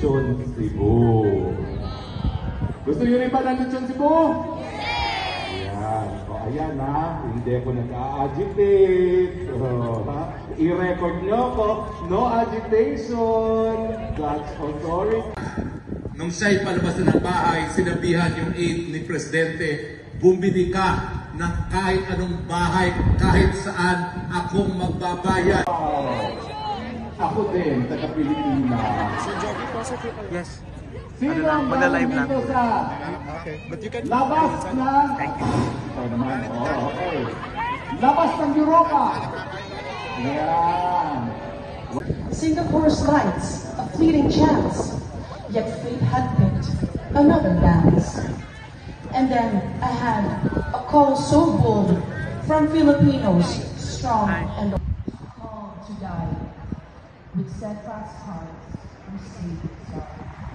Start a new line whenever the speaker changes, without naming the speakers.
Lechon Cebu. Gusto nyo rin ba ng Lechon Cebu? Ayan. O, ayan ha. Hindi ako nag-a-agitate. I-record nyo ako. No agitation. That's authority.
Nung siya'y palabas na ng bahay, sinabihan yung aide ni Presidente, bumili ka ng kahit anong bahay, kahit saan akong magbabayad.
Ako din, taga-Pilipinas.
Yes.
Sino ang
magla-live lang.
dito sa labas ng... Ito naman, okay. Labas ng Europa. Yan.
Singapore's lights, a fleeting chance, yet fate had picked another dance. And then I had a call so bold from Filipinos, strong and called to die with steadfast hearts, we see sorrow.